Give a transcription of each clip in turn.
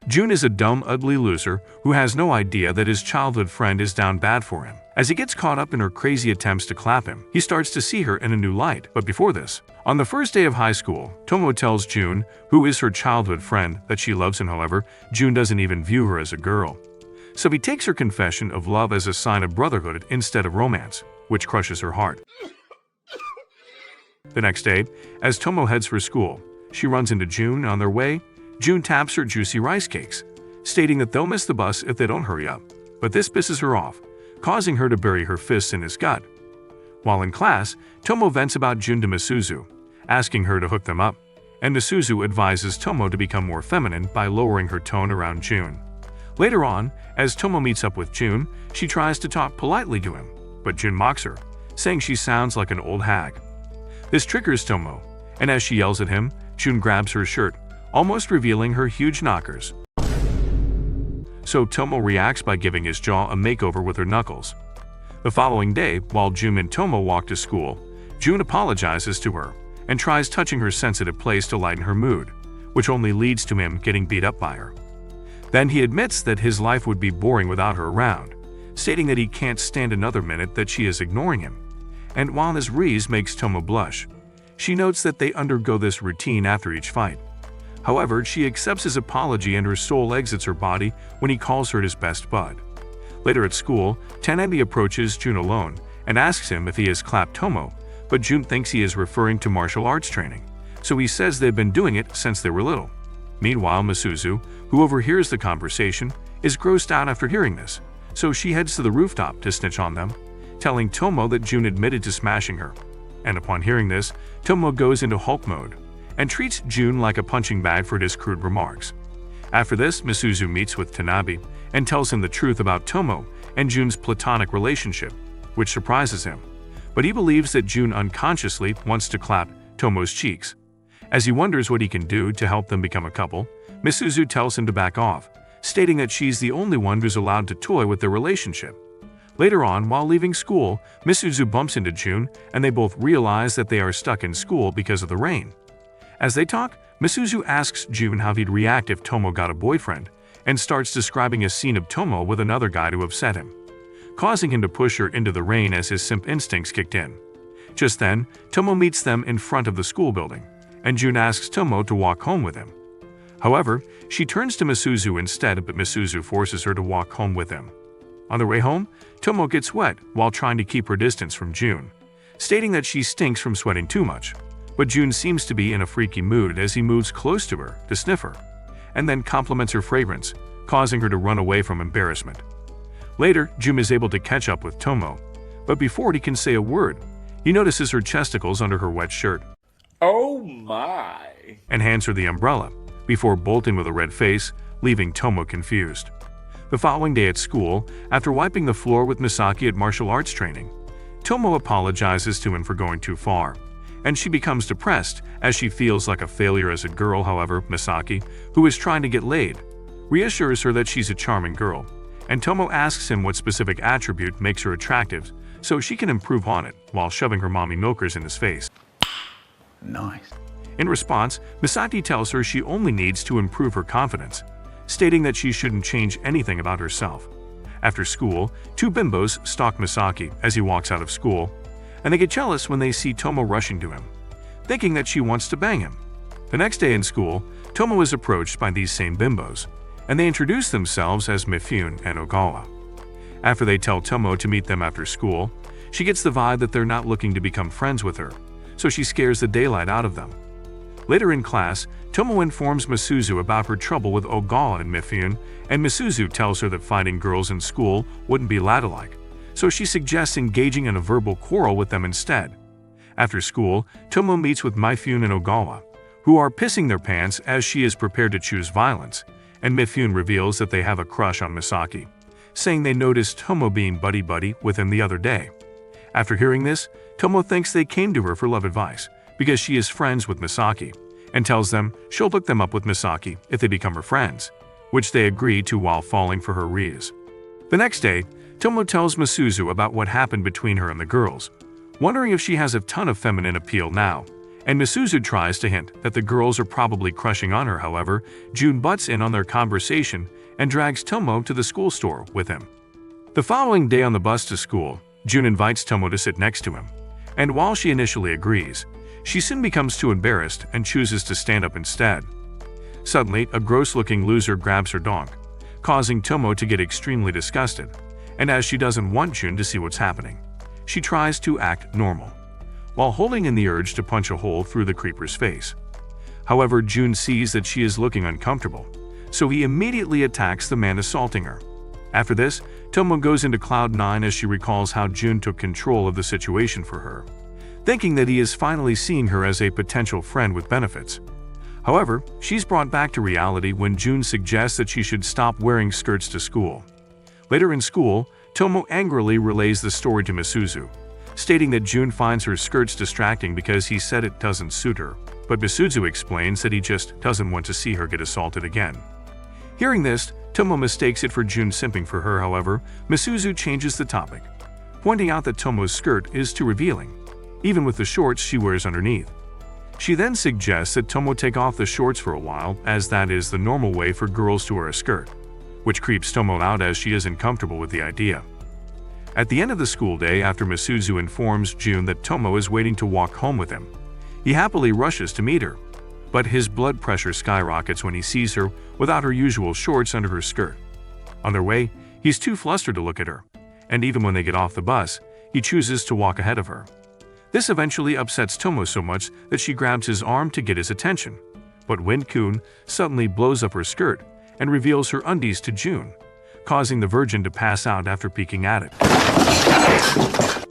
Jun is a dumb, ugly loser who has no idea that his childhood friend is down bad for him. As he gets caught up in her crazy attempts to clap him, he starts to see her in a new light. But before this, on the first day of high school, Tomo tells Jun, who is her childhood friend, that she loves him. However, Jun doesn't even view her as a girl. So he takes her confession of love as a sign of brotherhood instead of romance, which crushes her heart. The next day, as Tomo heads for school, she runs into Jun. On their way, Jun taps her juicy rice cakes, stating that they'll miss the bus if they don't hurry up. But this pisses her off, causing her to bury her fists in his gut. While in class, Tomo vents about Jun to Misuzu, asking her to hook them up, and Misuzu advises Tomo to become more feminine by lowering her tone around Jun. Later on, as Tomo meets up with Jun, she tries to talk politely to him, but Jun mocks her, saying she sounds like an old hag. This triggers Tomo, and as she yells at him, Jun grabs her shirt, almost revealing her huge knockers. So Tomo reacts by giving his jaw a makeover with her knuckles. The following day, while Jun and Tomo walk to school, Jun apologizes to her and tries touching her sensitive place to lighten her mood, which only leads to him getting beat up by her. Then he admits that his life would be boring without her around, stating that he can't stand another minute that she is ignoring him. And while this Rizz makes Tomo blush, she notes that they undergo this routine after each fight. However, she accepts his apology and her soul exits her body when he calls her his best bud. Later at school, Tanabe approaches Jun alone and asks him if he has clapped Tomo, but Jun thinks he is referring to martial arts training, so he says they've been doing it since they were little. Meanwhile, Misuzu, who overhears the conversation, is grossed out after hearing this, so she heads to the rooftop to snitch on them, telling Tomo that Jun admitted to smashing her. And upon hearing this, Tomo goes into Hulk mode and treats Jun like a punching bag for his crude remarks. After this, Misuzu meets with Tanabe and tells him the truth about Tomo and Jun's platonic relationship, which surprises him. But he believes that Jun unconsciously wants to clap Tomo's cheeks. As he wonders what he can do to help them become a couple, Misuzu tells him to back off, stating that she's the only one who's allowed to toy with their relationship. Later on, while leaving school, Misuzu bumps into Jun, and they both realize that they are stuck in school because of the rain. As they talk, Misuzu asks Jun how he'd react if Tomo got a boyfriend, and starts describing a scene of Tomo with another guy to upset him, causing him to push her into the rain as his simp instincts kicked in. Just then, Tomo meets them in front of the school building, and Jun asks Tomo to walk home with him. However, she turns to Misuzu instead, but Misuzu forces her to walk home with him. On their way home, Tomo gets wet while trying to keep her distance from Jun, stating that she stinks from sweating too much. But Jun seems to be in a freaky mood as he moves close to her to sniff her, and then compliments her fragrance, causing her to run away from embarrassment. Later, Jun is able to catch up with Tomo, but before he can say a word, he notices her chesticles under her wet shirt. Oh my! And hands her the umbrella, before bolting with a red face, leaving Tomo confused. The following day at school, after wiping the floor with Misaki at martial arts training, Tomo apologizes to him for going too far, and she becomes depressed as she feels like a failure as a girl. However, Misaki, who is trying to get laid, reassures her that she's a charming girl, and Tomo asks him what specific attribute makes her attractive so she can improve on it while shoving her mommy milkers in his face. Nice. In response, Misaki tells her she only needs to improve her confidence, stating that she shouldn't change anything about herself. After school, two bimbos stalk Misaki as he walks out of school, and they get jealous when they see Tomo rushing to him, thinking that she wants to bang him. The next day in school, Tomo is approached by these same bimbos, and they introduce themselves as Mifune and Ogawa. After they tell Tomo to meet them after school, she gets the vibe that they're not looking to become friends with her, so she scares the daylight out of them. Later in class, Tomo informs Misuzu about her trouble with Ogawa and Mifune, and Misuzu tells her that fighting girls in school wouldn't be ladylike, so she suggests engaging in a verbal quarrel with them instead. After school, Tomo meets with Mifune and Ogawa, who are pissing their pants as she is prepared to choose violence, and Mifune reveals that they have a crush on Misaki, saying they noticed Tomo being buddy-buddy with him the other day. After hearing this, Tomo thinks they came to her for love advice because she is friends with Misaki, and tells them she'll hook them up with Misaki if they become her friends, which they agree to while falling for her Rizz. The next day, Tomo tells Misuzu about what happened between her and the girls, wondering if she has a ton of feminine appeal now, and Misuzu tries to hint that the girls are probably crushing on her. However, June butts in on their conversation and drags Tomo to the school store with him. The following day on the bus to school, June invites Tomo to sit next to him, and while she initially agrees, she soon becomes too embarrassed and chooses to stand up instead. Suddenly, a gross-looking loser grabs her donk, causing Tomo to get extremely disgusted, and as she doesn't want June to see what's happening, she tries to act normal, while holding in the urge to punch a hole through the creeper's face. However, June sees that she is looking uncomfortable, so he immediately attacks the man assaulting her. After this, Tomo goes into Cloud 9 as she recalls how June took control of the situation for her, thinking that he is finally seeing her as a potential friend with benefits. However, she's brought back to reality when June suggests that she should stop wearing skirts to school. Later in school, Tomo angrily relays the story to Misuzu, stating that June finds her skirts distracting because he said it doesn't suit her, but Misuzu explains that he just doesn't want to see her get assaulted again. Hearing this, Tomo mistakes it for June simping for her. However, Misuzu changes the topic, pointing out that Tomo's skirt is too revealing, even with the shorts she wears underneath. She then suggests that Tomo take off the shorts for a while, as that is the normal way for girls to wear a skirt, which creeps Tomo out as she isn't comfortable with the idea. At the end of the school day, after Misuzu informs June that Tomo is waiting to walk home with him, he happily rushes to meet her, but his blood pressure skyrockets when he sees her without her usual shorts under her skirt. On their way, he's too flustered to look at her, and even when they get off the bus, he chooses to walk ahead of her. This eventually upsets Tomo so much that she grabs his arm to get his attention, but Wind-kun suddenly blows up her skirt and reveals her undies to June, causing the virgin to pass out after peeking at it.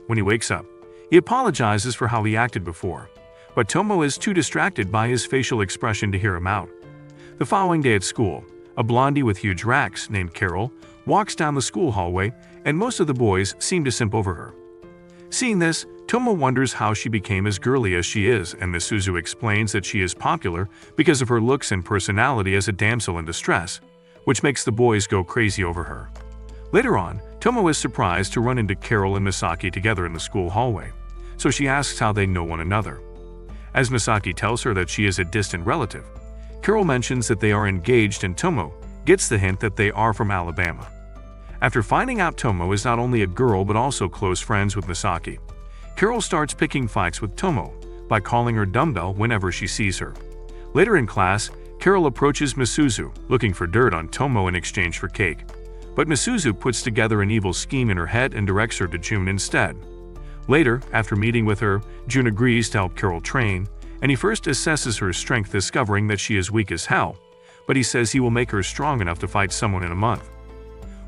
When he wakes up, he apologizes for how he acted before, but Tomo is too distracted by his facial expression to hear him out. The following day at school, a blondie with huge racks named Carol walks down the school hallway, and most of the boys seem to simp over her. Seeing this, Tomo wonders how she became as girly as she is, and Misuzu explains that she is popular because of her looks and personality as a damsel in distress, which makes the boys go crazy over her. Later on, Tomo is surprised to run into Carol and Misaki together in the school hallway, so she asks how they know one another. As Misaki tells her that she is a distant relative, Carol mentions that they are engaged, and Tomo gets the hint that they are from Alabama. After finding out Tomo is not only a girl but also close friends with Misaki, Carol starts picking fights with Tomo by calling her dumbbell whenever she sees her. Later in class, Carol approaches Misuzu looking for dirt on Tomo in exchange for cake, but Misuzu puts together an evil scheme in her head and directs her to June instead. Later, after meeting with her, June agrees to help Carol train, and he first assesses her strength, discovering that she is weak as hell, but he says he will make her strong enough to fight someone in a month.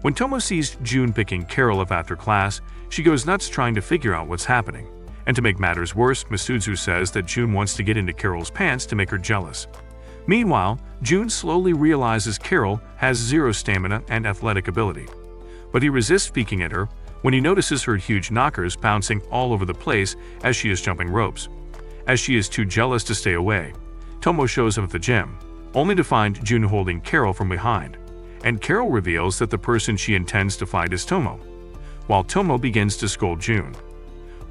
When Tomo sees June picking Carol up after class, she goes nuts trying to figure out what's happening. And to make matters worse, Misuzu says that June wants to get into Carol's pants to make her jealous. Meanwhile, June slowly realizes Carol has zero stamina and athletic ability, but he resists speaking at her when he notices her huge knockers bouncing all over the place as she is jumping ropes. As she is too jealous to stay away, Tomo shows up at the gym, only to find June holding Carol from behind, and Carol reveals that the person she intends to fight is Tomo, while Tomo begins to scold June.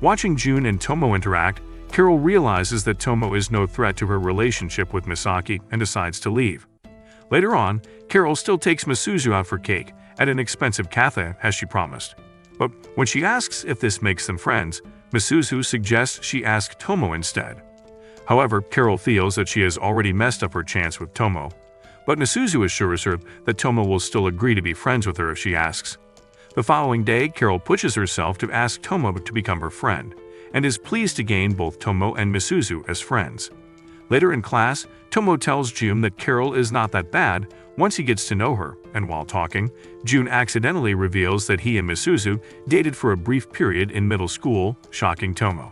Watching June and Tomo interact, Carol realizes that Tomo is no threat to her relationship with Misaki and decides to leave. Later on, Carol still takes Misuzu out for cake at an expensive cafe as she promised. But when she asks if this makes them friends, Misuzu suggests she ask Tomo instead. However, Carol feels that she has already messed up her chance with Tomo, but Misuzu assures her that Tomo will still agree to be friends with her if she asks. The following day, Carol pushes herself to ask Tomo to become her friend, and is pleased to gain both Tomo and Misuzu as friends. Later in class, Tomo tells June that Carol is not that bad once he gets to know her, and while talking, June accidentally reveals that he and Misuzu dated for a brief period in middle school, shocking Tomo.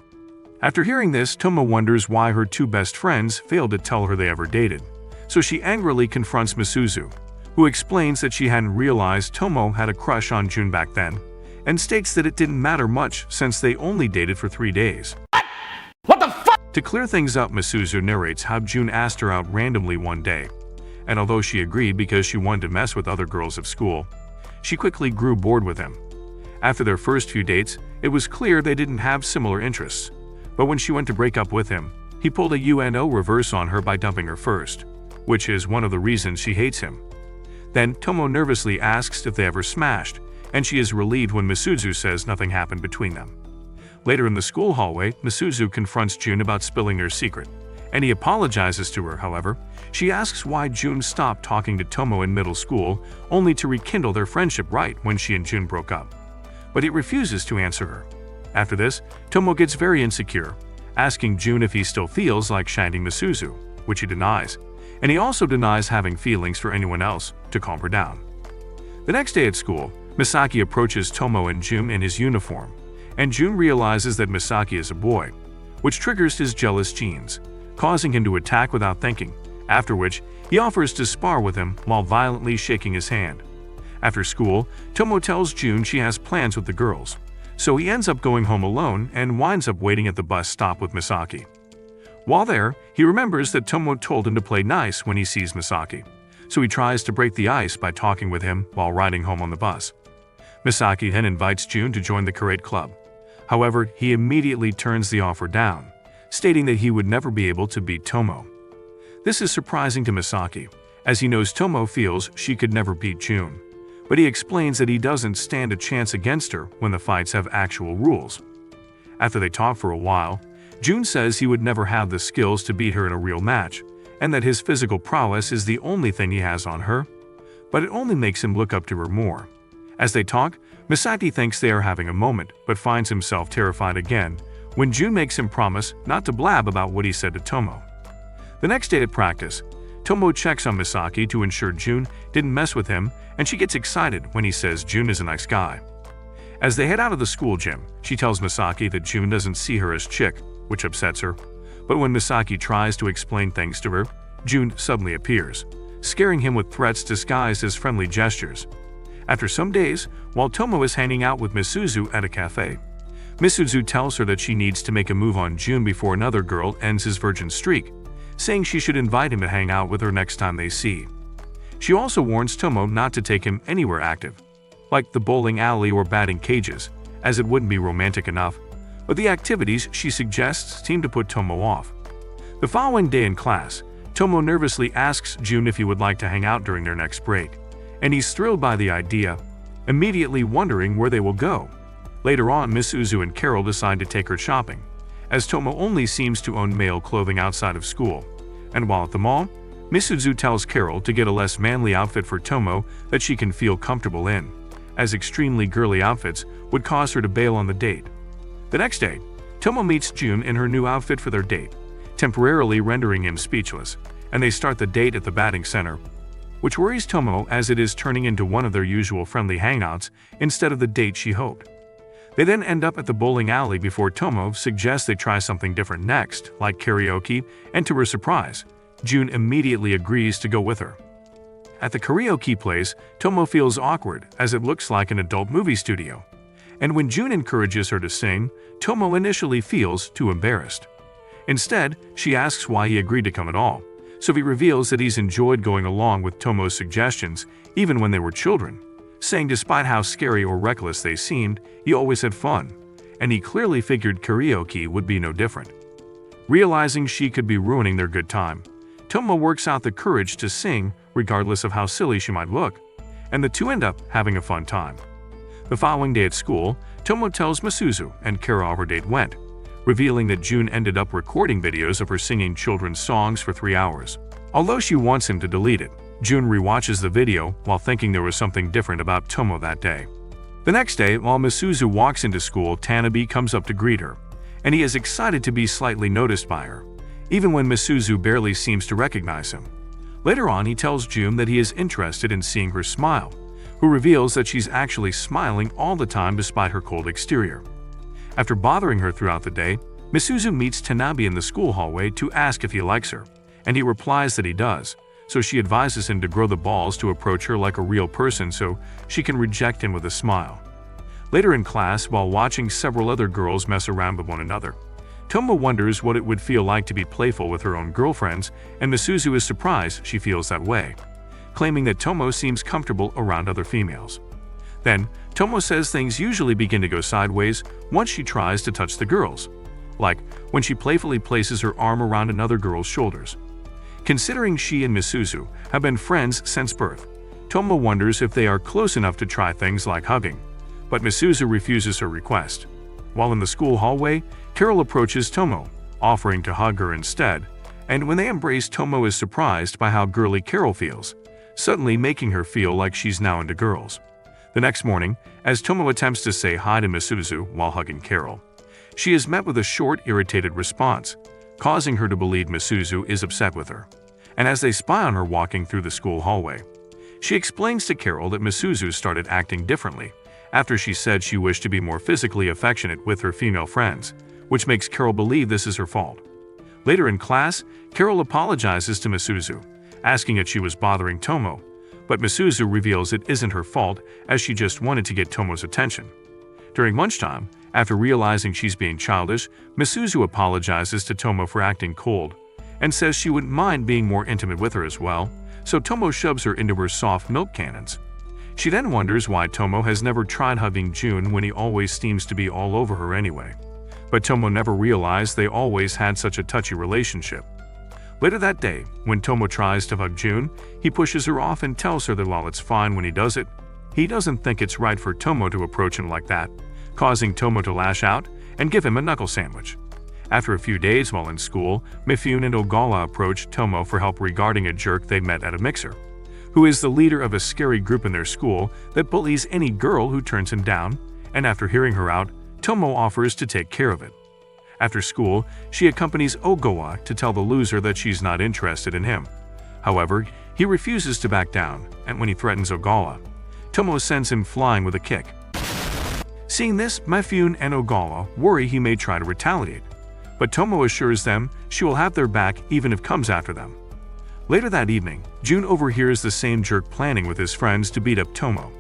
After hearing this, Tomo wonders why her two best friends failed to tell her they ever dated, so she angrily confronts Misuzu, who explains that she hadn't realized Tomo had a crush on June back then, and states that it didn't matter much since they only dated for 3 days. What the fuck? To clear things up, Misuzu narrates how June asked her out randomly one day, and although she agreed because she wanted to mess with other girls of school, she quickly grew bored with him. After their first few dates, it was clear they didn't have similar interests, but when she went to break up with him, He pulled a UNO reverse on her by dumping her first, which is one of the reasons she hates him. Then Tomo nervously asks if they ever smashed, and she is relieved when Misuzu says nothing happened between them. Later in the school hallway, Misuzu confronts Jun about spilling their secret, and he apologizes to her. However, she asks why Jun stopped talking to Tomo in middle school, only to rekindle their friendship right when she and Jun broke up. But he refuses to answer her. After this, Tomo gets very insecure, asking Jun if he still feels like shanding Misuzu, which he denies, and he also denies having feelings for anyone else, to calm her down. The next day at school, Misaki approaches Tomo and Jun in his uniform, and Jun realizes that Misaki is a boy, which triggers his jealous genes, causing him to attack without thinking, after which he offers to spar with him while violently shaking his hand. After school, Tomo tells Jun she has plans with the girls, so he ends up going home alone and winds up waiting at the bus stop with Misaki. While there, he remembers that Tomo told him to play nice when he sees Misaki, so he tries to break the ice by talking with him while riding home on the bus. Misaki then invites Jun to join the karate club. However, he immediately turns the offer down, stating that he would never be able to beat Tomo. This is surprising to Misaki, as he knows Tomo feels she could never beat Jun, but he explains that he doesn't stand a chance against her when the fights have actual rules. After they talk for a while, Jun says he would never have the skills to beat her in a real match, and that his physical prowess is the only thing he has on her, but it only makes him look up to her more. As they talk, Misaki thinks they are having a moment, but finds himself terrified again when Jun makes him promise not to blab about what he said to Tomo. The next day at practice, Tomo checks on Misaki to ensure Jun didn't mess with him, and she gets excited when he says Jun is a nice guy. As they head out of the school gym, she tells Misaki that Jun doesn't see her as chick, which upsets her, but when Misaki tries to explain things to her, Jun suddenly appears, scaring him with threats disguised as friendly gestures. After some days, while Tomo is hanging out with Misuzu at a cafe, Misuzu tells her that she needs to make a move on Jun before another girl ends his virgin streak, saying she should invite him to hang out with her next time they see. She also warns Tomo not to take him anywhere active, like the bowling alley or batting cages, as it wouldn't be romantic enough, but the activities she suggests seem to put Tomo off. The following day in class, Tomo nervously asks Jun if he would like to hang out during their next break, and he's thrilled by the idea, immediately wondering where they will go. Later on, Misuzu and Carol decide to take her shopping, as Tomo only seems to own male clothing outside of school, and while at the mall, Misuzu tells Carol to get a less manly outfit for Tomo that she can feel comfortable in, as extremely girly outfits would cause her to bail on the date. The next day, Tomo meets Jun in her new outfit for their date, temporarily rendering him speechless, and they start the date at the batting center, which worries Tomo as it is turning into one of their usual friendly hangouts instead of the date she hoped. They then end up at the bowling alley before Tomo suggests they try something different next, like karaoke, and to her surprise, Jun immediately agrees to go with her. At the karaoke place, Tomo feels awkward as it looks like an adult movie studio, and when Jun encourages her to sing, Tomo initially feels too embarrassed. Instead, she asks why he agreed to come at all, so he reveals that he's enjoyed going along with Tomo's suggestions even when they were children, saying despite how scary or reckless they seemed, he always had fun, and he clearly figured karaoke would be no different. Realizing she could be ruining their good time, Tomo works out the courage to sing regardless of how silly she might look, and the two end up having a fun time. The following day at school, Tomo tells Misuzu and Carol how her date went, revealing that Jun ended up recording videos of her singing children's songs for 3 hours. Although she wants him to delete it, Jun rewatches the video while thinking there was something different about Tomo that day. The next day, while Misuzu walks into school, Tanabe comes up to greet her, and he is excited to be slightly noticed by her, even when Misuzu barely seems to recognize him. Later on, he tells Jun that he is interested in seeing her smile, who reveals that she's actually smiling all the time despite her cold exterior. After bothering her throughout the day, Misuzu meets Tanabe in the school hallway to ask if he likes her, and he replies that he does, so she advises him to grow the balls to approach her like a real person so she can reject him with a smile. Later in class, while watching several other girls mess around with one another, Tomo wonders what it would feel like to be playful with her own girlfriends, and Misuzu is surprised she feels that way, claiming that Tomo seems comfortable around other females. Then, Tomo says things usually begin to go sideways once she tries to touch the girls, like when she playfully places her arm around another girl's shoulders. Considering she and Misuzu have been friends since birth, Tomo wonders if they are close enough to try things like hugging, but Misuzu refuses her request. While in the school hallway, Carol approaches Tomo, offering to hug her instead, and when they embrace, Tomo is surprised by how girly Carol feels, suddenly making her feel like she's now into girls. The next morning, as Tomo attempts to say hi to Misuzu while hugging Carol, she is met with a short, irritated response, causing her to believe Misuzu is upset with her. And as they spy on her walking through the school hallway, she explains to Carol that Misuzu started acting differently after she said she wished to be more physically affectionate with her female friends, which makes Carol believe this is her fault. Later in class, Carol apologizes to Misuzu, asking if she was bothering Tomo, but Misuzu reveals it isn't her fault as she just wanted to get Tomo's attention. During lunchtime, after realizing she's being childish, Misuzu apologizes to Tomo for acting cold and says she wouldn't mind being more intimate with her as well, so Tomo shoves her into her soft milk cannons. She then wonders why Tomo has never tried hugging June when he always seems to be all over her anyway. But Tomo never realized they always had such a touchy relationship. Later that day, when Tomo tries to hug June, he pushes her off and tells her that while it's fine when he does it, he doesn't think it's right for Tomo to approach him like that, causing Tomo to lash out and give him a knuckle sandwich. After a few days while in school, Mifune and Ogala approach Tomo for help regarding a jerk they met at a mixer, who is the leader of a scary group in their school that bullies any girl who turns him down, and after hearing her out, Tomo offers to take care of it. After school, she accompanies Ogawa to tell the loser that she's not interested in him. However, he refuses to back down, and when he threatens Ogawa, Tomo sends him flying with a kick. Seeing this, Mifune and Ogawa worry he may try to retaliate, but Tomo assures them she will have their back even if comes after them. Later that evening, Jun overhears the same jerk planning with his friends to beat up Tomo,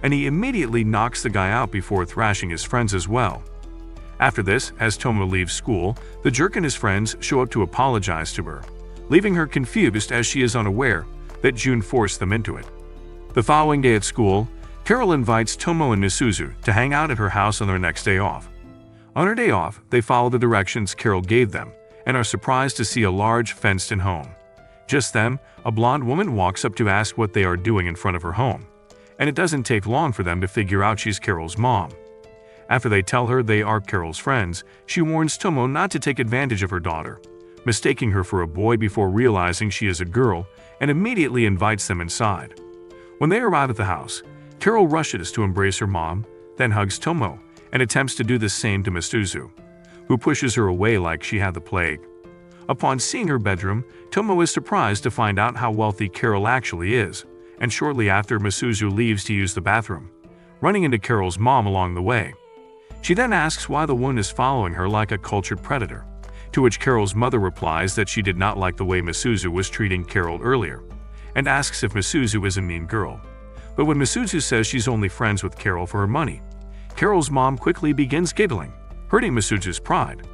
and he immediately knocks the guy out before thrashing his friends as well. After this, as Tomo leaves school, the jerk and his friends show up to apologize to her, leaving her confused as she is unaware that Jun forced them into it. The following day at school, Carol invites Tomo and Misuzu to hang out at her house on their next day off. On her day off, they follow the directions Carol gave them and are surprised to see a large fenced-in home. Just then, a blonde woman walks up to ask what they are doing in front of her home, and it doesn't take long for them to figure out she's Carol's mom. After they tell her they are Carol's friends, she warns Tomo not to take advantage of her daughter, mistaking her for a boy before realizing she is a girl, and immediately invites them inside. When they arrive at the house, Carol rushes to embrace her mom, then hugs Tomo, and attempts to do the same to Misuzu, who pushes her away like she had the plague. Upon seeing her bedroom, Tomo is surprised to find out how wealthy Carol actually is, and shortly after, Misuzu leaves to use the bathroom, running into Carol's mom along the way. She then asks why the woman is following her like a cultured predator, to which Carol's mother replies that she did not like the way Misuzu was treating Carol earlier, and asks if Misuzu is a mean girl. But when Misuzu says she's only friends with Carol for her money, Carol's mom quickly begins giggling, hurting Misuzu's pride.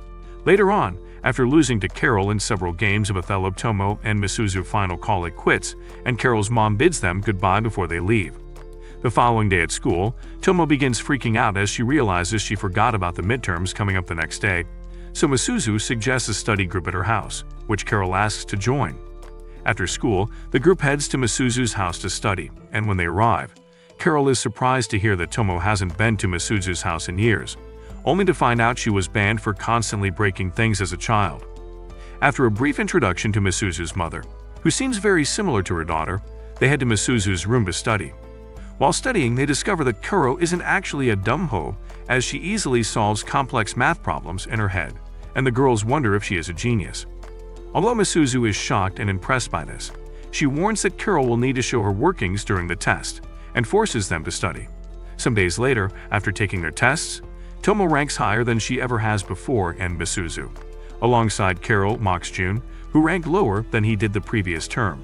Later on, after losing to Carol in several games of Othello, Tomo and Misuzu final call it quits, and Carol's mom bids them goodbye before they leave. The following day at school, Tomo begins freaking out as she realizes she forgot about the midterms coming up the next day, so Misuzu suggests a study group at her house, which Carol asks to join. After school, the group heads to Misuzu's house to study, and when they arrive, Carol is surprised to hear that Tomo hasn't been to Misuzu's house in years, only to find out she was banned for constantly breaking things as a child. After a brief introduction to Misuzu's mother, who seems very similar to her daughter, they head to Misuzu's room to study. While studying, they discover that Kuro isn't actually a dumb hoe, as she easily solves complex math problems in her head, and the girls wonder if she is a genius. Although Misuzu is shocked and impressed by this, she warns that Carol will need to show her workings during the test, and forces them to study. Some days later, after taking their tests, Tomo ranks higher than she ever has before, and Misuzu, alongside Carol, mocks Jun, who ranked lower than he did the previous term,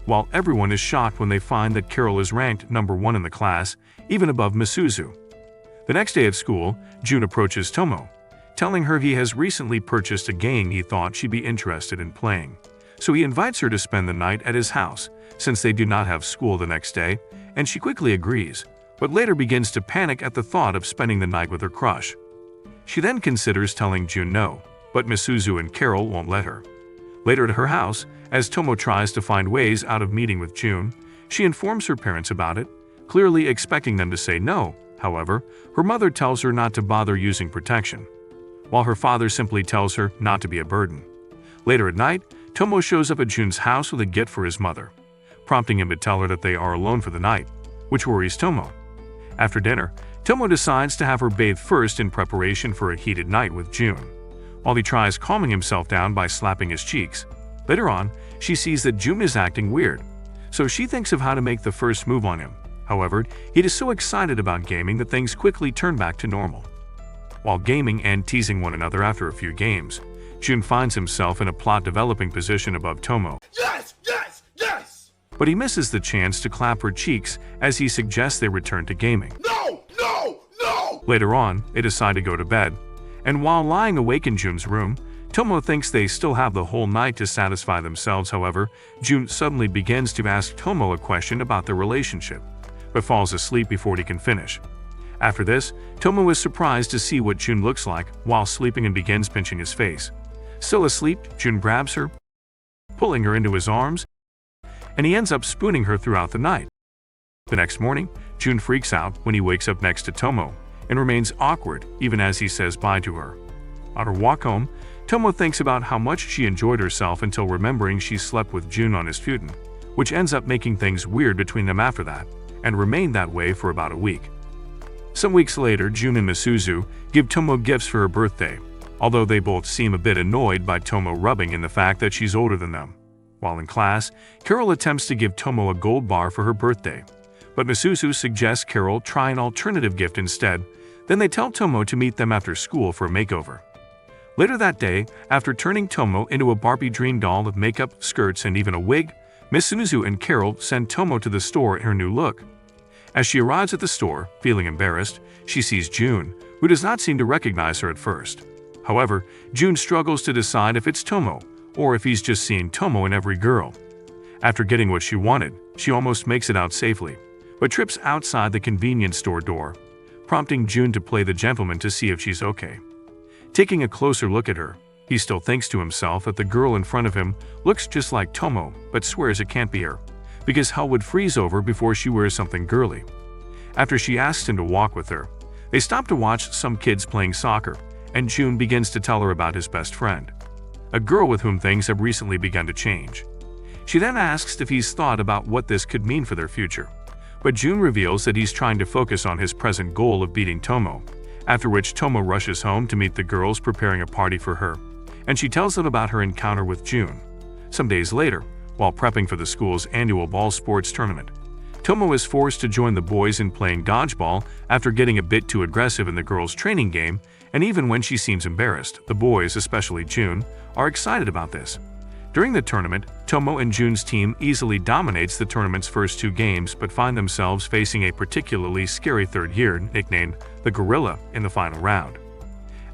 while everyone is shocked when they find that Carol is ranked number 1 in the class, even above Misuzu. The next day at school, Jun approaches Tomo, telling her he has recently purchased a game he thought she'd be interested in playing, so he invites her to spend the night at his house since they do not have school the next day, and she quickly agrees, but later begins to panic at the thought of spending the night with her crush. She then considers telling Jun no, but Misuzu and Carol won't let her. Later at her house, as Tomo tries to find ways out of meeting with June, she informs her parents about it, clearly expecting them to say no. However, her mother tells her not to bother using protection, while her father simply tells her not to be a burden. Later at night, Tomo shows up at June's house with a gift for his mother, prompting him to tell her that they are alone for the night, which worries Tomo. After dinner, Tomo decides to have her bathe first in preparation for a heated night with June, while he tries calming himself down by slapping his cheeks. Later on, she sees that June is acting weird, so she thinks of how to make the first move on him. However, he is so excited about gaming that things quickly turn back to normal. While gaming and teasing one another after a few games, June finds himself in a plot-developing position above Tomo. Yes! Yes! Yes! But he misses the chance to clap her cheeks as he suggests they return to gaming. No! No! No! Later on, they decide to go to bed, and while lying awake in June's room, Tomo thinks they still have the whole night to satisfy themselves. However, June suddenly begins to ask Tomo a question about their relationship, but falls asleep before he can finish. After this, Tomo is surprised to see what June looks like while sleeping and begins pinching his face. Still asleep, June grabs her, pulling her into his arms, and he ends up spooning her throughout the night. The next morning, June freaks out when he wakes up next to Tomo and remains awkward even as he says bye to her. On her walk home, Tomo thinks about how much she enjoyed herself until remembering she slept with June on his futon, which ends up making things weird between them after that, and remained that way for about a week. Some weeks later, June and Misuzu give Tomo gifts for her birthday, although they both seem a bit annoyed by Tomo rubbing in the fact that she's older than them. While in class, Carol attempts to give Tomo a gold bar for her birthday, but Misuzu suggests Carol try an alternative gift instead. Then they tell Tomo to meet them after school for a makeover. Later that day, after turning Tomo into a Barbie dream doll with makeup, skirts, and even a wig, Misuzu and Carol send Tomo to the store in her new look. As she arrives at the store, feeling embarrassed, she sees June, who does not seem to recognize her at first. However, June struggles to decide if it's Tomo, or if he's just seeing Tomo in every girl. After getting what she wanted, she almost makes it out safely, but trips outside the convenience store door, prompting June to play the gentleman to see if she's okay. Taking a closer look at her, he still thinks to himself that the girl in front of him looks just like Tomo, but swears it can't be her, because hell would freeze over before she wears something girly. After she asks him to walk with her, they stop to watch some kids playing soccer, and June begins to tell her about his best friend, a girl with whom things have recently begun to change. She then asks if he's thought about what this could mean for their future, but June reveals that he's trying to focus on his present goal of beating Tomo, after which Tomo rushes home to meet the girls preparing a party for her, and she tells them about her encounter with June. Some days later, while prepping for the school's annual ball sports tournament, Tomo is forced to join the boys in playing dodgeball after getting a bit too aggressive in the girls' training game, and even when she seems embarrassed, the boys, especially June, are excited about this. During the tournament, Tomo and June's team easily dominates the tournament's first two games but find themselves facing a particularly scary third year nicknamed the Gorilla in the final round.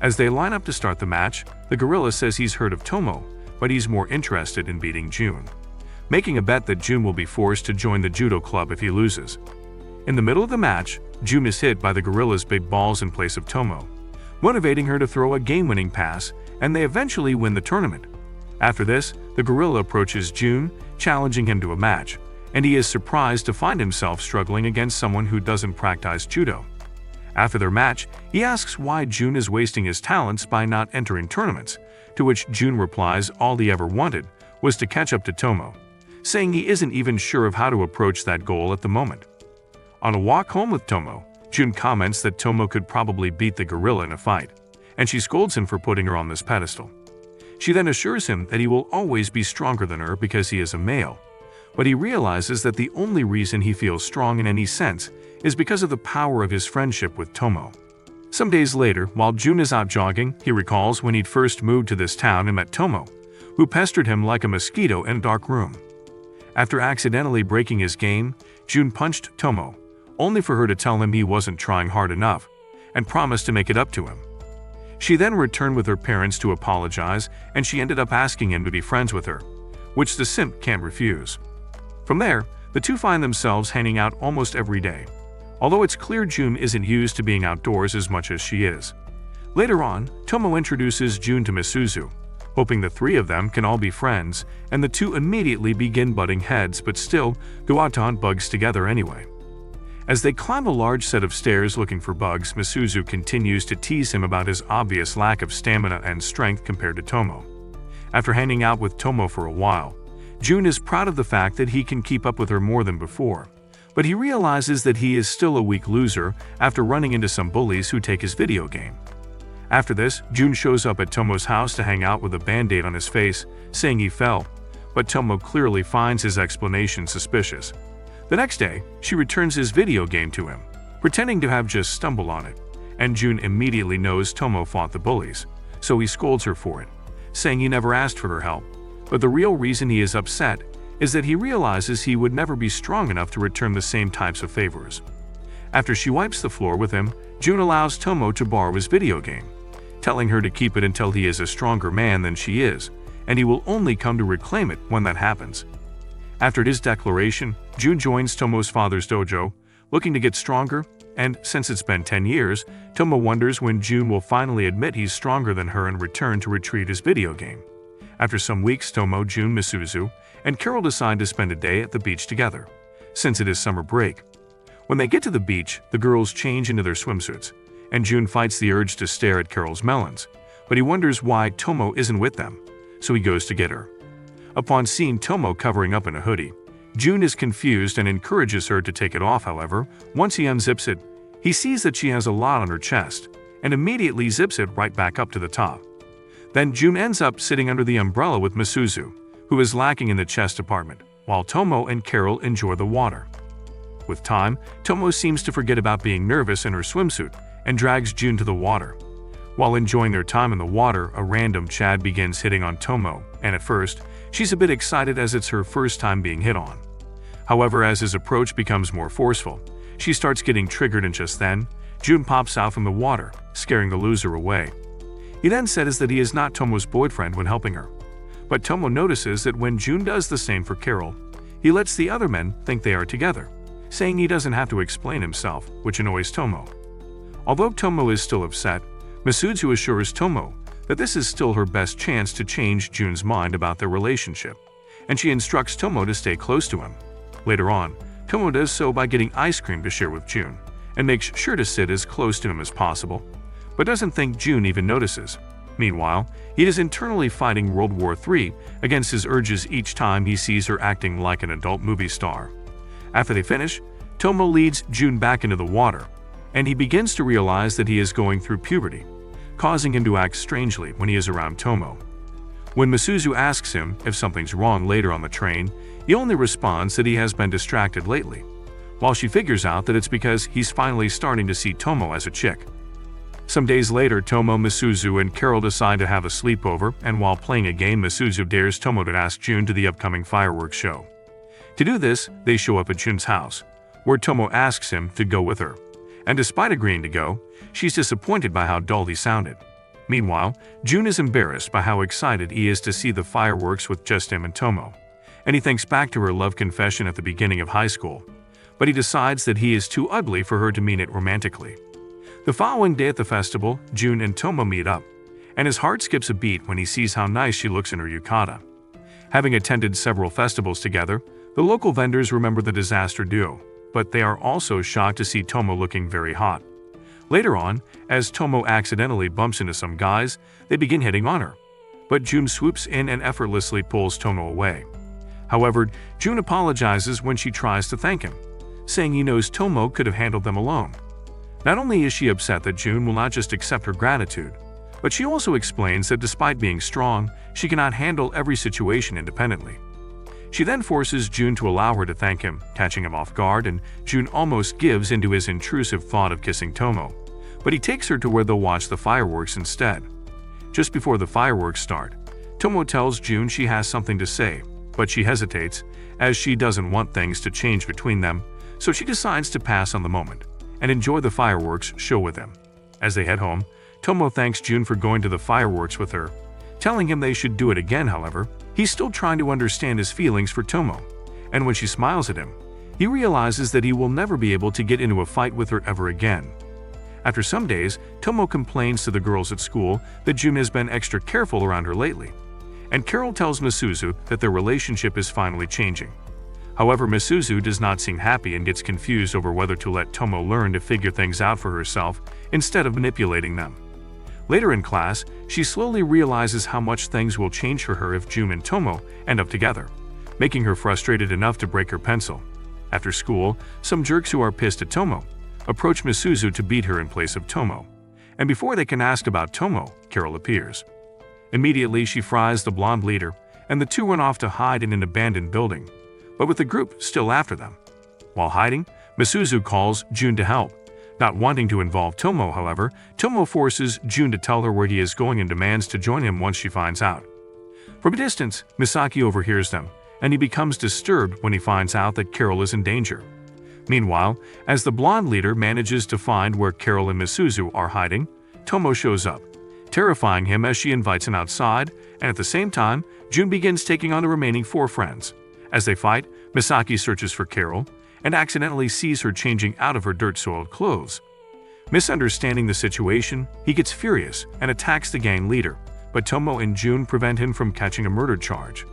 As they line up to start the match, the Gorilla says he's heard of Tomo, but he's more interested in beating June, making a bet that June will be forced to join the judo club if he loses. In the middle of the match, June is hit by the Gorilla's big balls in place of Tomo, motivating her to throw a game-winning pass, and they eventually win the tournament. After this, the Gorilla approaches June, challenging him to a match, and he is surprised to find himself struggling against someone who doesn't practice judo. After their match, he asks why June is wasting his talents by not entering tournaments, to which June replies all he ever wanted was to catch up to Tomo, saying he isn't even sure of how to approach that goal at the moment. On a walk home with Tomo, June comments that Tomo could probably beat the Gorilla in a fight, and she scolds him for putting her on this pedestal. She then assures him that he will always be stronger than her because he is a male, but he realizes that the only reason he feels strong in any sense is because of the power of his friendship with Tomo. Some days later, while June is out jogging, he recalls when he'd first moved to this town and met Tomo, who pestered him like a mosquito in a dark room. After accidentally breaking his game, June punched Tomo, only for her to tell him he wasn't trying hard enough, and promised to make it up to him. She then returned with her parents to apologize, and she ended up asking him to be friends with her, which the simp can't refuse. From there, the two find themselves hanging out almost every day, although it's clear June isn't used to being outdoors as much as she is. Later on, Tomo introduces June to Misuzu, hoping the three of them can all be friends, and the two immediately begin butting heads but still go out to hunt bugs together anyway. As they climb a large set of stairs looking for bugs, Misuzu continues to tease him about his obvious lack of stamina and strength compared to Tomo. After hanging out with Tomo for a while, June is proud of the fact that he can keep up with her more than before, but he realizes that he is still a weak loser after running into some bullies who take his video game. After this, June shows up at Tomo's house to hang out with a band-aid on his face, saying he fell, but Tomo clearly finds his explanation suspicious. The next day, she returns his video game to him, pretending to have just stumbled on it, and June immediately knows Tomo fought the bullies, so he scolds her for it, saying he never asked for her help. But the real reason he is upset is that he realizes he would never be strong enough to return the same types of favors. After she wipes the floor with him, June allows Tomo to borrow his video game, telling her to keep it until he is a stronger man than she is, and he will only come to reclaim it when that happens. After his declaration, June joins Tomo's father's dojo, looking to get stronger, and since it's been 10 years, Tomo wonders when June will finally admit he's stronger than her and return to retrieve his video game. After some weeks, Tomo, June, Misuzu, and Carol decide to spend a day at the beach together, since it is summer break. When they get to the beach, the girls change into their swimsuits, and June fights the urge to stare at Carol's melons, but he wonders why Tomo isn't with them, so he goes to get her. Upon seeing Tomo covering up in a hoodie, June is confused and encourages her to take it off. However, once he unzips it, he sees that she has a lot on her chest, and immediately zips it right back up to the top. Then June ends up sitting under the umbrella with Misuzu, who is lacking in the chest department, while Tomo and Carol enjoy the water. With time, Tomo seems to forget about being nervous in her swimsuit and drags June to the water. While enjoying their time in the water, a random Chad begins hitting on Tomo, and at first, she's a bit excited as it's her first time being hit on. However, as his approach becomes more forceful, she starts getting triggered, and just then, June pops out from the water, scaring the loser away. He then says that he is not Tomo's boyfriend when helping her, but Tomo notices that when June does the same for Carol, he lets the other men think they are together, saying he doesn't have to explain himself, which annoys Tomo. Although Tomo is still upset, Misuzu assures Tomo that this is still her best chance to change June's mind about their relationship, and she instructs Tomo to stay close to him. Later on, Tomo does so by getting ice cream to share with June, and makes sure to sit as close to him as possible, but doesn't think June even notices. Meanwhile, he is internally fighting World War III against his urges each time he sees her acting like an adult movie star. After they finish, Tomo leads June back into the water, and he begins to realize that he is going through puberty, causing him to act strangely when he is around Tomo. When Misuzu asks him if something's wrong later on the train, he only responds that he has been distracted lately, while she figures out that it's because he's finally starting to see Tomo as a chick. Some days later, Tomo, Misuzu, and Carol decide to have a sleepover, and while playing a game, Misuzu dares Tomo to ask June to the upcoming fireworks show. To do this, they show up at June's house, where Tomo asks him to go with her. And despite agreeing to go, she's disappointed by how dull he sounded. Meanwhile, June is embarrassed by how excited he is to see the fireworks with just him and Tomo, and he thinks back to her love confession at the beginning of high school, but he decides that he is too ugly for her to mean it romantically. The following day at the festival, June and Tomo meet up, and his heart skips a beat when he sees how nice she looks in her yukata. Having attended several festivals together, the local vendors remember the disaster duo, but they are also shocked to see Tomo looking very hot. Later on, as Tomo accidentally bumps into some guys, they begin hitting on her, but June swoops in and effortlessly pulls Tomo away. However, June apologizes when she tries to thank him, saying he knows Tomo could have handled them alone. Not only is she upset that June will not just accept her gratitude, but she also explains that despite being strong, she cannot handle every situation independently. She then forces June to allow her to thank him, catching him off guard, and June almost gives into his intrusive thought of kissing Tomo, but he takes her to where they'll watch the fireworks instead. Just before the fireworks start, Tomo tells June she has something to say, but she hesitates, as she doesn't want things to change between them, so she decides to pass on the moment and enjoy the fireworks show with him. As they head home, Tomo thanks June for going to the fireworks with her, telling him they should do it again. However, he's still trying to understand his feelings for Tomo, and when she smiles at him, he realizes that he will never be able to get into a fight with her ever again. After some days, Tomo complains to the girls at school that June has been extra careful around her lately, and Carol tells Misuzu that their relationship is finally changing. However, Misuzu does not seem happy and gets confused over whether to let Tomo learn to figure things out for herself instead of manipulating them. Later in class, she slowly realizes how much things will change for her if June and Tomo end up together, making her frustrated enough to break her pencil. After school, some jerks who are pissed at Tomo approach Misuzu to beat her in place of Tomo, and before they can ask about Tomo, Carol appears. Immediately, she fries the blonde leader, and the two run off to hide in an abandoned building, but with the group still after them. While hiding, Misuzu calls June to help. Not wanting to involve Tomo, however, Tomo forces June to tell her where he is going and demands to join him once she finds out. From a distance, Misaki overhears them, and he becomes disturbed when he finds out that Carol is in danger. Meanwhile, as the blonde leader manages to find where Carol and Misuzu are hiding, Tomo shows up, terrifying him as she invites him outside, and at the same time, June begins taking on the remaining 4 friends. As they fight, Misaki searches for Carol and accidentally sees her changing out of her dirt-soiled clothes. Misunderstanding the situation, he gets furious and attacks the gang leader, but Tomo and June prevent him from catching a murder charge.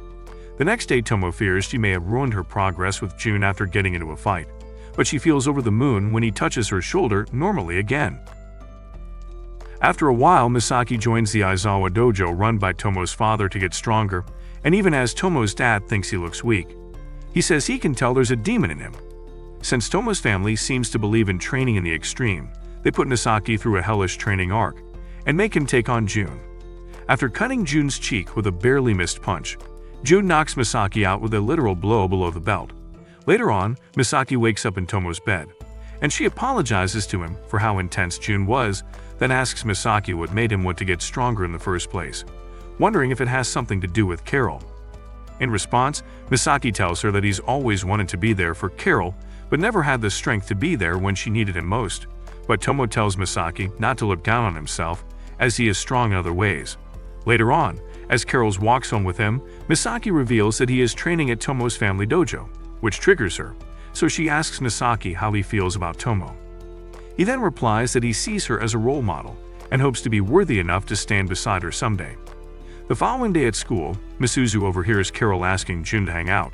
The next day, Tomo fears she may have ruined her progress with June after getting into a fight, but she feels over the moon when he touches her shoulder normally again. After a while, Misaki joins the Aizawa dojo run by Tomo's father to get stronger, and even as Tomo's dad thinks he looks weak, he says he can tell there's a demon in him. Since Tomo's family seems to believe in training in the extreme, they put Misaki through a hellish training arc and make him take on June. After cutting June's cheek with a barely missed punch, June knocks Misaki out with a literal blow below the belt. Later on, Misaki wakes up in Tomo's bed, and she apologizes to him for how intense June was, then asks Misaki what made him want to get stronger in the first place, wondering if it has something to do with Carol. In response, Misaki tells her that he's always wanted to be there for Carol, but never had the strength to be there when she needed him most. But Tomo tells Misaki not to look down on himself, as he is strong in other ways. Later on, as Carol walks home with him, Misaki reveals that he is training at Tomo's family dojo, which triggers her, so she asks Misaki how he feels about Tomo. He then replies that he sees her as a role model and hopes to be worthy enough to stand beside her someday. The following day at school, Misuzu overhears Carol asking June to hang out,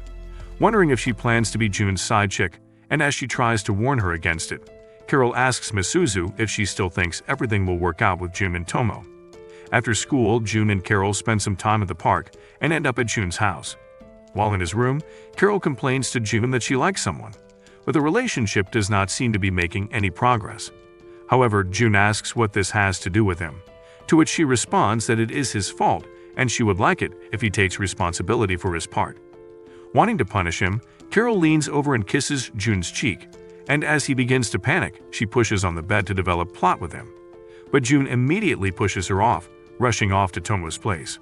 wondering if she plans to be June's side chick, and as she tries to warn her against it, Carol asks Misuzu if she still thinks everything will work out with June and Tomo. After school, June and Carol spend some time at the park and end up at June's house. While in his room, Carol complains to June that she likes someone, but the relationship does not seem to be making any progress. However, June asks what this has to do with him, to which she responds that it is his fault and she would like it if he takes responsibility for his part. Wanting to punish him, Carol leans over and kisses June's cheek, and as he begins to panic, she pushes on the bed to develop plot with him. But June immediately pushes her off, rushing off to Tomo's place.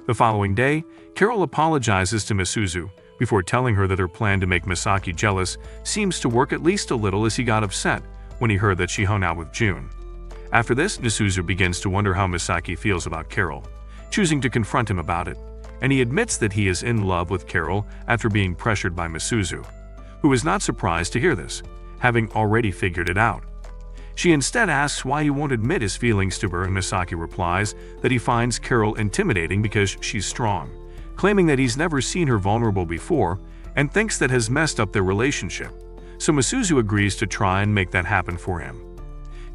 The following day, Carol apologizes to Misuzu before telling her that her plan to make Misaki jealous seems to work at least a little, as he got upset when he heard that she hung out with June. After this, Misuzu begins to wonder how Misaki feels about Carol, choosing to confront him about it, and he admits that he is in love with Carol after being pressured by Misuzu, who is not surprised to hear this, having already figured it out. She instead asks why he won't admit his feelings to her, and Misaki replies that he finds Carol intimidating because she's strong, claiming that he's never seen her vulnerable before and thinks that has messed up their relationship. So Misuzu agrees to try and make that happen for him.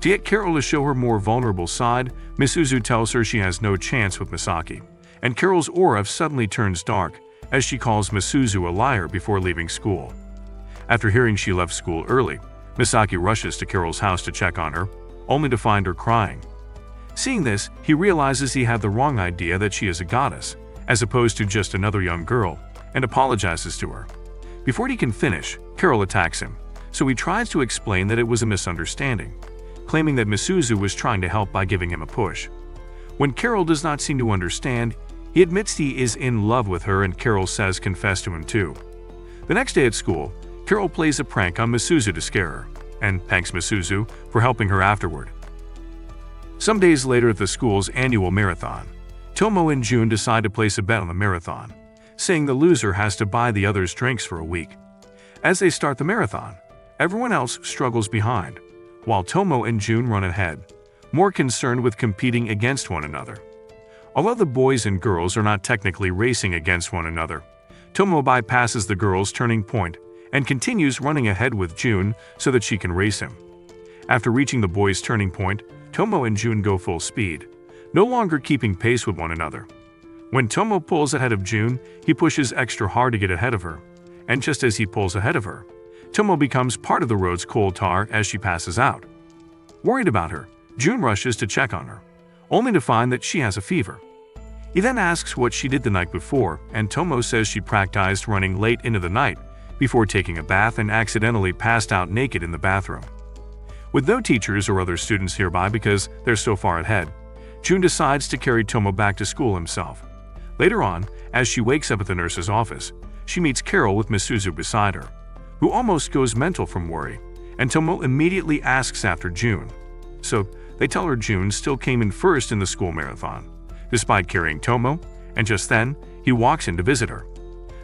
To get Carol to show her more vulnerable side, Misuzu tells her she has no chance with Misaki, and Carol's aura suddenly turns dark as she calls Misuzu a liar before leaving school. After hearing she left school early, Misaki rushes to Carol's house to check on her, only to find her crying. Seeing this, he realizes he had the wrong idea that she is a goddess, as opposed to just another young girl, and apologizes to her. Before he can finish, Carol attacks him, so he tries to explain that it was a misunderstanding, claiming that Misuzu was trying to help by giving him a push. When Carol does not seem to understand, he admits he is in love with her, and Carol says confess to him too. The next day at school, Carol plays a prank on Misuzu to scare her, and thanks Misuzu for helping her afterward. Some days later at the school's annual marathon, Tomo and June decide to place a bet on the marathon, saying the loser has to buy the others drinks for a week. As they start the marathon, everyone else struggles behind, while Tomo and June run ahead, more concerned with competing against one another. Although the boys and girls are not technically racing against one another, Tomo bypasses the girls' turning point and continues running ahead with June so that she can race him. After reaching the boys' turning point, Tomo and June go full speed, no longer keeping pace with one another. When Tomo pulls ahead of June, he pushes extra hard to get ahead of her, and just as he pulls ahead of her, Tomo becomes part of the road's coal tar as she passes out. Worried about her, June rushes to check on her, only to find that she has a fever. He then asks what she did the night before, and Tomo says she practiced running late into the night before taking a bath and accidentally passed out naked in the bathroom. With no teachers or other students nearby because they're so far ahead, June decides to carry Tomo back to school himself. Later on, as she wakes up at the nurse's office, she meets Carol with Misuzu beside her, who almost goes mental from worry, and Tomo immediately asks after June. So, they tell her June still came in first in the school marathon, despite carrying Tomo, and just then, he walks in to visit her.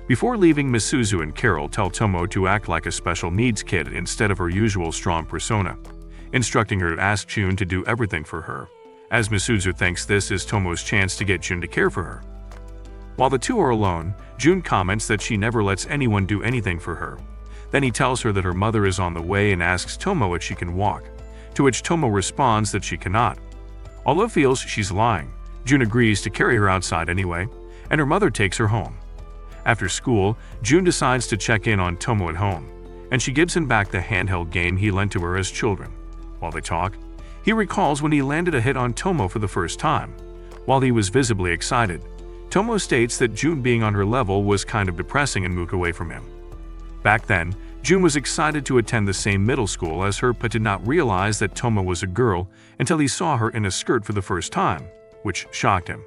Before leaving, Misuzu and Carol tell Tomo to act like a special needs kid instead of her usual strong persona, instructing her to ask June to do everything for her, as Misuzu thinks this is Tomo's chance to get June to care for her. While the two are alone, June comments that she never lets anyone do anything for her. Then he tells her that her mother is on the way and asks Tomo if she can walk, to which Tomo responds that she cannot. Although feels she's lying, June agrees to carry her outside anyway, and her mother takes her home. After school, June decides to check in on Tomo at home, and she gives him back the handheld game he lent to her as children. While they talk, he recalls when he landed a hit on Tomo for the first time. While he was visibly excited, Tomo states that June being on her level was kind of depressing and moved away from him. Back then, June was excited to attend the same middle school as her but did not realize that Tomo was a girl until he saw her in a skirt for the first time, which shocked him.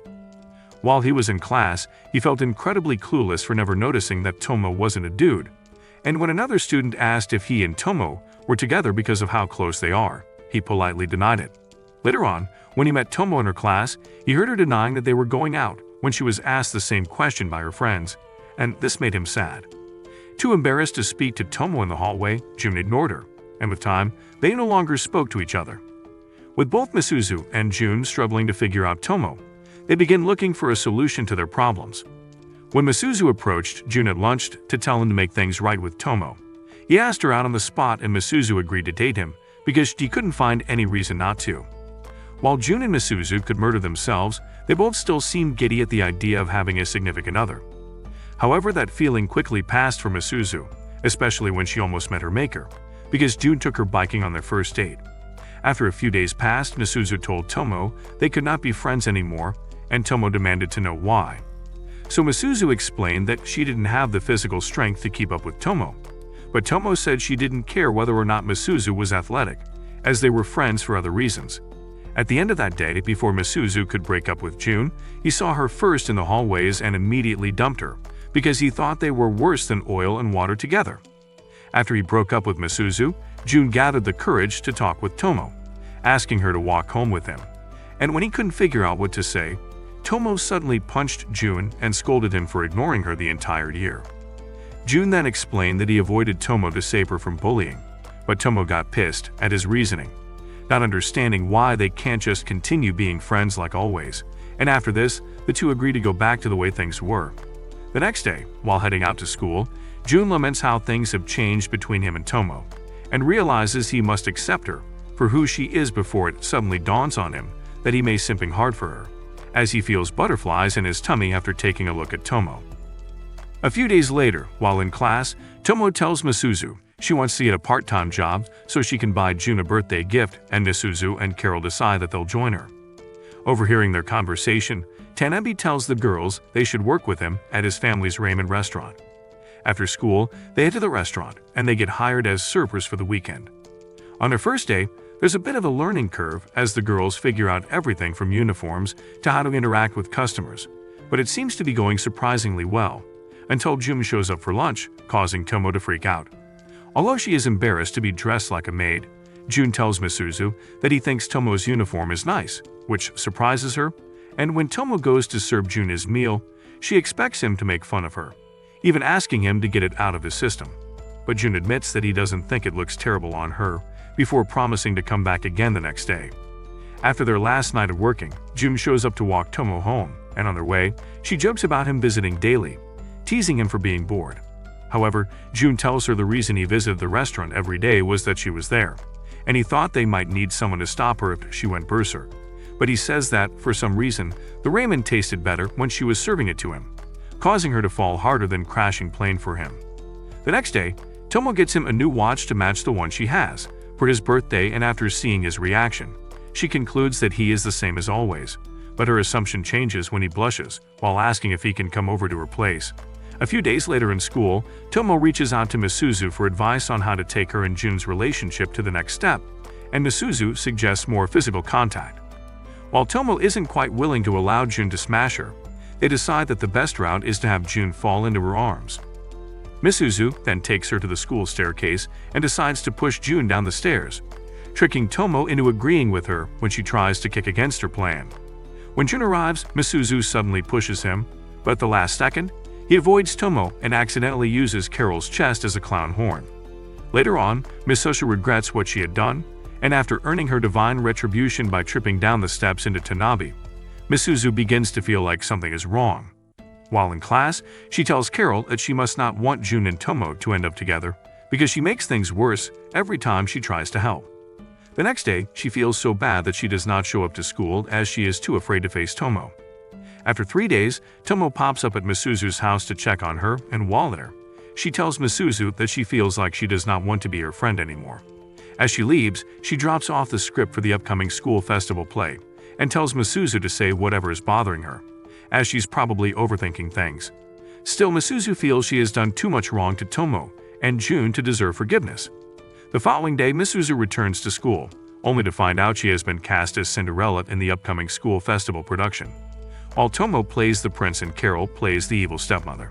While he was in class, he felt incredibly clueless for never noticing that Tomo wasn't a dude, and when another student asked if he and Tomo were together because of how close they are, he politely denied it. Later on, when he met Tomo in her class, he heard her denying that they were going out when she was asked the same question by her friends, and this made him sad. Too embarrassed to speak to Tomo in the hallway, June ignored her, and with time, they no longer spoke to each other. With both Misuzu and June struggling to figure out Tomo, they begin looking for a solution to their problems. When Misuzu approached June at lunch to tell him to make things right with Tomo, he asked her out on the spot and Misuzu agreed to date him because she couldn't find any reason not to. While June and Misuzu could murder themselves, they both still seemed giddy at the idea of having a significant other. However, that feeling quickly passed for Misuzu, especially when she almost met her maker, because June took her biking on their first date. After a few days passed, Misuzu told Tomo they could not be friends anymore, and Tomo demanded to know why. So Misuzu explained that she didn't have the physical strength to keep up with Tomo, but Tomo said she didn't care whether or not Misuzu was athletic, as they were friends for other reasons. At the end of that day, before Misuzu could break up with June, he saw her first in the hallways and immediately dumped her, because he thought they were worse than oil and water together. After he broke up with Misuzu, June gathered the courage to talk with Tomo, asking her to walk home with him. And when he couldn't figure out what to say, Tomo suddenly punched June and scolded him for ignoring her the entire year. June then explained that he avoided Tomo to save her from bullying, but Tomo got pissed at his reasoning, not understanding why they can't just continue being friends like always, and after this, the two agree to go back to the way things were. The next day, while heading out to school, June laments how things have changed between him and Tomo, and realizes he must accept her for who she is before it suddenly dawns on him that he may be simping hard for her, as he feels butterflies in his tummy after taking a look at Tomo. A few days later, while in class, Tomo tells Misuzu she wants to get a part-time job so she can buy June a birthday gift, and Misuzu and Carol decide that they'll join her. Overhearing their conversation, Tanebi tells the girls they should work with him at his family's ramen restaurant. After school, they head to the restaurant and they get hired as servers for the weekend. On their first day, there's a bit of a learning curve as the girls figure out everything from uniforms to how to interact with customers, but it seems to be going surprisingly well, until June shows up for lunch, causing Tomo to freak out. Although she is embarrassed to be dressed like a maid, June tells Misuzu that he thinks Tomo's uniform is nice, which surprises her, and when Tomo goes to serve June his meal, she expects him to make fun of her, even asking him to get it out of his system. But June admits that he doesn't think it looks terrible on her, before promising to come back again the next day. After their last night of working, June shows up to walk Tomo home, and on their way, she jokes about him visiting daily, teasing him for being bored. However, June tells her the reason he visited the restaurant every day was that she was there, and he thought they might need someone to stop her if she went berserk. But he says that, for some reason, the ramen tasted better when she was serving it to him, causing her to fall harder than crashing plane for him. The next day, Tomo gets him a new watch to match the one she has for his birthday, and after seeing his reaction, she concludes that he is the same as always, but her assumption changes when he blushes while asking if he can come over to her place. A few days later in school, Tomo reaches out to Misuzu for advice on how to take her and June's relationship to the next step, and Misuzu suggests more physical contact. While Tomo isn't quite willing to allow June to smash her, they decide that the best route is to have June fall into her arms. Misuzu then takes her to the school staircase and decides to push June down the stairs, tricking Tomo into agreeing with her when she tries to kick against her plan. When June arrives, Misuzu suddenly pushes him, but at the last second, he avoids Tomo and accidentally uses Carol's chest as a clown horn. Later on, Misuzu regrets what she had done, and after earning her divine retribution by tripping down the steps into Tanabe, Misuzu begins to feel like something is wrong. While in class, she tells Carol that she must not want June and Tomo to end up together because she makes things worse every time she tries to help. The next day, she feels so bad that she does not show up to school as she is too afraid to face Tomo. After 3 days, Tomo pops up at Misuzu's house to check on her, and while there, she tells Misuzu that she feels like she does not want to be her friend anymore. As she leaves, she drops off the script for the upcoming school festival play and tells Misuzu to say whatever is bothering her, as she's probably overthinking things. Still, Misuzu feels she has done too much wrong to Tomo and June to deserve forgiveness. The following day, Misuzu returns to school, only to find out she has been cast as Cinderella in the upcoming school festival production, while Tomo plays the prince and Carol plays the evil stepmother.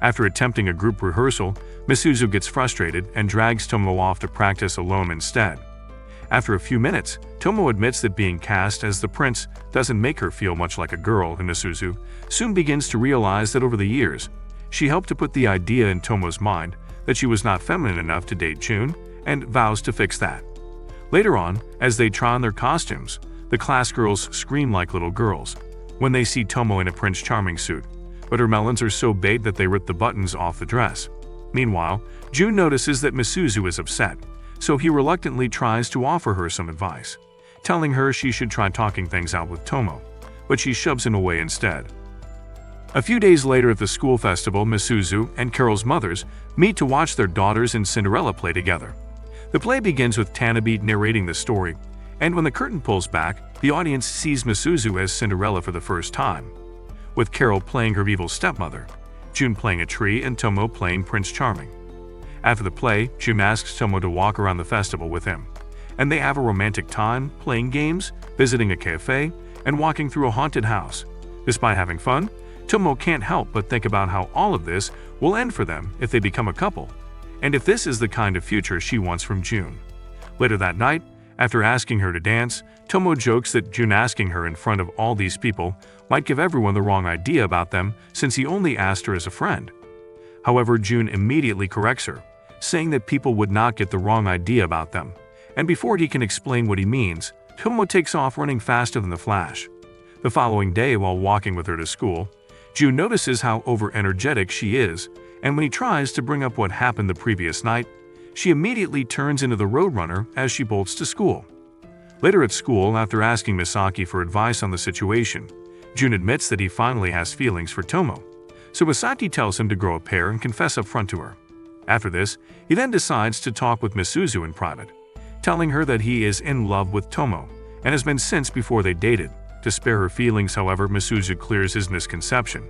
After attempting a group rehearsal, Misuzu gets frustrated and drags Tomo off to practice alone instead. After a few minutes, Tomo admits that being cast as the prince doesn't make her feel much like a girl, and Misuzu soon begins to realize that over the years, she helped to put the idea in Tomo's mind that she was not feminine enough to date June, and vows to fix that. Later on, as they try on their costumes, the class girls scream like little girls when they see Tomo in a Prince Charming suit, but her melons are so big that they rip the buttons off the dress. Meanwhile, June notices that Misuzu is upset, so he reluctantly tries to offer her some advice, telling her she should try talking things out with Tomo, but she shoves him away instead. A few days later at the school festival, Misuzu and Carol's mothers meet to watch their daughters and Cinderella play together. The play begins with Tanabe narrating the story, and when the curtain pulls back, the audience sees Misuzu as Cinderella for the first time, with Carol playing her evil stepmother, June playing a tree, and Tomo playing Prince Charming. After the play, June asks Tomo to walk around the festival with him, and they have a romantic time playing games, visiting a cafe, and walking through a haunted house. Despite having fun, Tomo can't help but think about how all of this will end for them if they become a couple, and if this is the kind of future she wants from June. Later that night, after asking her to dance, Tomo jokes that June asking her in front of all these people might give everyone the wrong idea about them since he only asked her as a friend. However, June immediately corrects her, saying that people would not get the wrong idea about them, and before he can explain what he means, Tomo takes off running faster than the Flash. The following day, while walking with her to school, June notices how over-energetic she is, and when he tries to bring up what happened the previous night, she immediately turns into the Roadrunner as she bolts to school. Later at school, after asking Misaki for advice on the situation, June admits that he finally has feelings for Tomo, so Misaki tells him to grow a pair and confess up front to her. After this, he then decides to talk with Misuzu in private, telling her that he is in love with Tomo and has been since before they dated. To spare her feelings, however, Misuzu clears his misconception,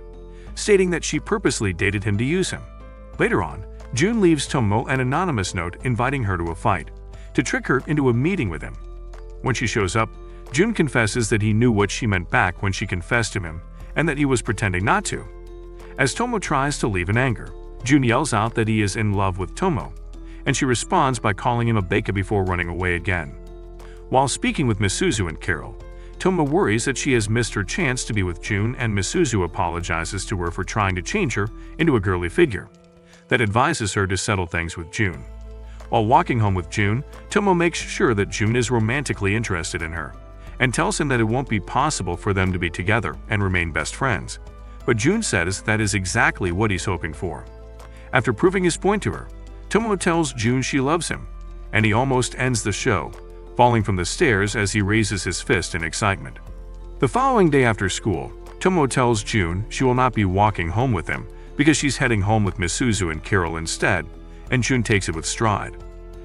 stating that she purposely dated him to use him. Later on, June leaves Tomo an anonymous note inviting her to a fight, to trick her into a meeting with him. When she shows up, June confesses that he knew what she meant back when she confessed to him, and that he was pretending not to. As Tomo tries to leave in anger, June yells out that he is in love with Tomo, and she responds by calling him a baka before running away again. While speaking with Misuzu and Carol, Tomo worries that she has missed her chance to be with June, and Misuzu apologizes to her for trying to change her into a girly figure that advises her to settle things with June. While walking home with June, Tomo makes sure that June is romantically interested in her, and tells him that it won't be possible for them to be together and remain best friends. But June says that is exactly what he's hoping for. After proving his point to her, Tomo tells June she loves him, and he almost ends the show, falling from the stairs as he raises his fist in excitement. The following day after school, Tomo tells June she will not be walking home with him because she's heading home with Misuzu and Carol instead, and June takes it with stride.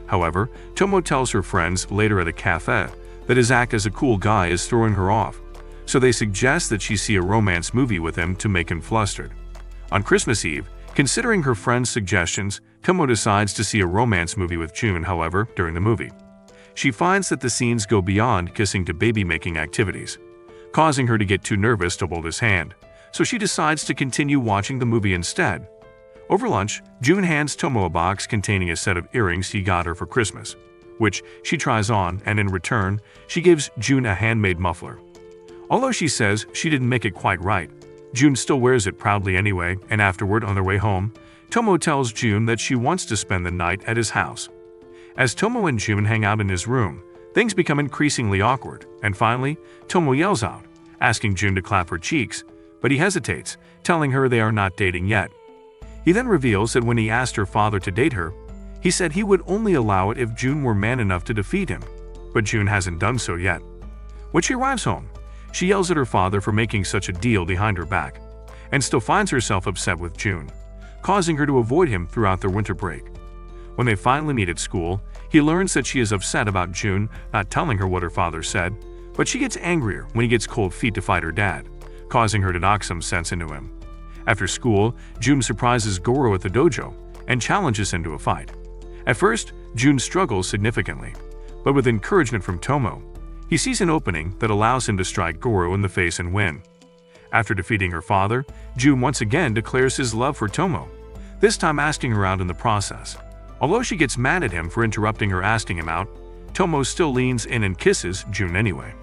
However, Tomo tells her friends later at a cafe that his act as a cool guy is throwing her off, so they suggest that she see a romance movie with him to make him flustered. On Christmas Eve, considering her friends' suggestions, Tomo decides to see a romance movie with June. However, during the movie, she finds that the scenes go beyond kissing to baby-making activities, causing her to get too nervous to hold his hand, so she decides to continue watching the movie instead. Over lunch, June hands Tomo a box containing a set of earrings he got her for Christmas, which she tries on, and in return, she gives June a handmade muffler. Although she says she didn't make it quite right, June still wears it proudly anyway, and afterward, on their way home, Tomo tells June that she wants to spend the night at his house. As Tomo and June hang out in his room, things become increasingly awkward, and finally, Tomo yells out, asking June to clap her cheeks, but he hesitates, telling her they are not dating yet. He then reveals that when he asked her father to date her, he said he would only allow it if June were man enough to defeat him, but June hasn't done so yet. When she arrives home, she yells at her father for making such a deal behind her back, and still finds herself upset with June, causing her to avoid him throughout their winter break. When they finally meet at school, he learns that she is upset about June not telling her what her father said, but she gets angrier when he gets cold feet to fight her dad, causing her to knock some sense into him. After school, June surprises Goro at the dojo and challenges him to a fight. At first, June struggles significantly, but with encouragement from Tomo, he sees an opening that allows him to strike Goro in the face and win. After defeating her father, June once again declares his love for Tomo, this time asking her out in the process. Although she gets mad at him for interrupting her asking him out, Tomo still leans in and kisses June anyway.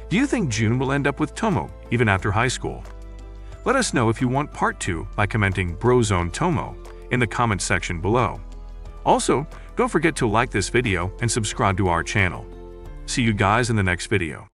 Do you think June will end up with Tomo even after high school? Let us know if you want part 2 by commenting Brozone Tomo in the comment section below. Also, don't forget to like this video and subscribe to our channel. See you guys in the next video.